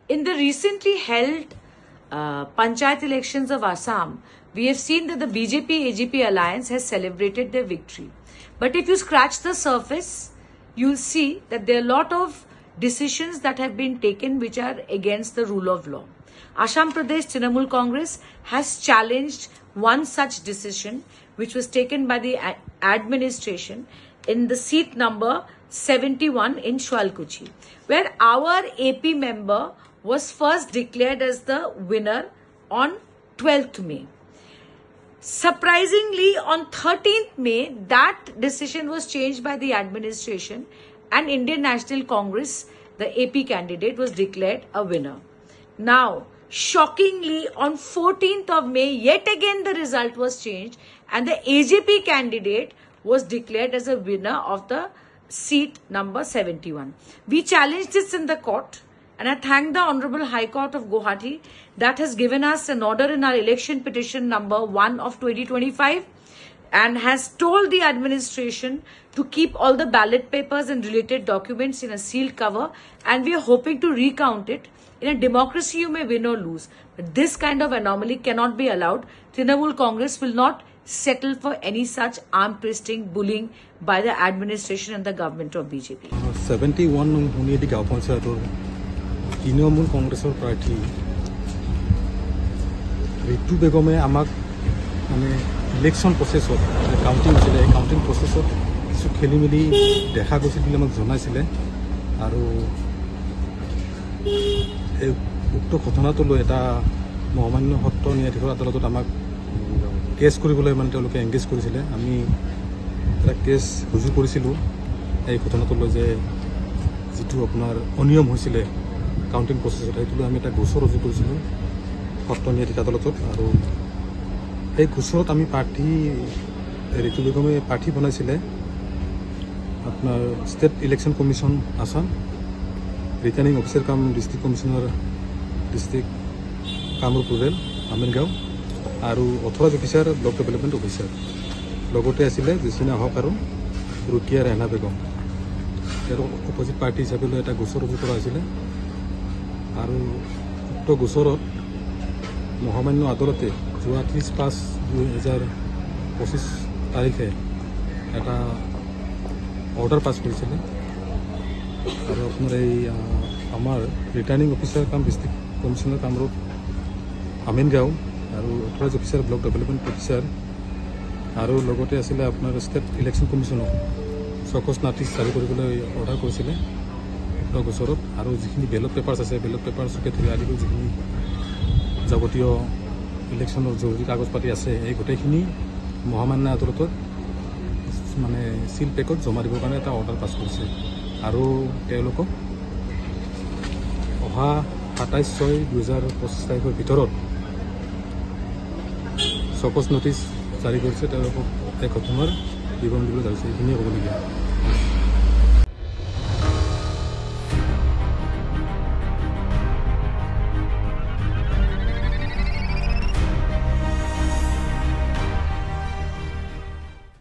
In the recently held Panchayat elections of Assam, we have seen that the BJP-AGP alliance has celebrated their victory. But if you scratch the surface, you'll see that there are a lot of decisions that have been taken which are against the rule of law. Assam Pradesh Trinamool Congress has challenged one such decision which was taken by the administration in the seat number 71 in Shwalkuchi, where our AP member was first declared as the winner on 12th May. Surprisingly, on 13th May, that decision was changed by the administration and Indian National Congress, the AP candidate, was declared a winner. Now, shockingly, on 14th of May, yet again the result was changed and the AJP candidate was declared as a winner of the seat number 71. We challenged this in the court, and I thank the Honorable High Court of Guwahati that has given us an order in our election petition number 1 of 2025 and has told the administration to keep all the ballot papers and related documents in a sealed cover, and we are hoping to recount it. In a democracy, you may win or lose, but this kind of anomaly cannot be allowed. Trinamool Congress will not settle for any such arm-twisting bullying by the administration and the government of BJP. 71 Huniyati Gaon Panchayator Trinamool Congressor Party Ritu Begome amak election process counting counting process কিছু খেলি মেলি দেখা গৈছিল বুলি আমাক জনাইছিলে আৰু এই উক্ত ঘটনাটো লৈ এটা মহামান্য সত্ৰ ন্যায়াধীশৰ আদালতত আমাক কেছ কৰিবলৈ মানে তেওঁলোকে এংগেজ কৰিছিলে। আমি এটা কেছ ৰুজু কৰিছিলোঁ এই ঘটনাটো লৈ যে যিটো আপোনাৰ অনিয়ম হৈছিলে কাউণ্টিং প্ৰচেছত, সেইটো লৈ আমি এটা গোচৰ ৰুজু কৰিছিলোঁ সত্ৰ ন্যায়াধীশ আদালতত। আৰু এই গোচৰত আমি প্ৰাৰ্থী ঋতু বেগমে প্ৰাৰ্থী বনাইছিলে আপনার state election commission Assam, returning officer cum district commissioner district Kamrup rural Amingaon আর authorise officer block development officer লগতে আছিলে জেচিনা হক আর রুকিয়া রেহনা বেগম। এর অপোজিট পার্টি হিসাবে এটা গোচর ৰুজু কৰা হৈছিলে আৰু উক্ত গোচৰত মহামান্য আদালতে যোৱা 30/5/2025 তাৰিখে এটা অর্ডার পাস করেছিল। আর আপনার এই আমার returning officer cum district commissioner Kamrup Amingaon আর authorise officer block development officer আর লগতে আসলে আপনার স্টেট ইলেকশন কমিশনক চকস নাটিচ জারি কৰিবলৈ অর্ডার করেছিল গোচরত। আর যিখিনি বেলট পেপার্স আছে বেলট পেপার্সকে ধরে আদি করে যিখিনি যাবতীয় ইলেকশনের জরুরি কাগজ পাতি আছে এই গোটেইখিনি মহামান্য আদালতত মানে সিল পেকত জমা দিবৰ কাৰণে এটা অৰ্ডাৰ পাছ কৰিছে আৰু তেওঁলোকক অহা 27/6/2025 তাৰিখৰ ভিতৰত চকচ নটিচ জাৰি কৰিছে। তেওঁলোকক এই ঘটনাৰ বিৱৰণ দিবলৈ যাইছে, এইখিনিয়ে ক'বলগীয়া।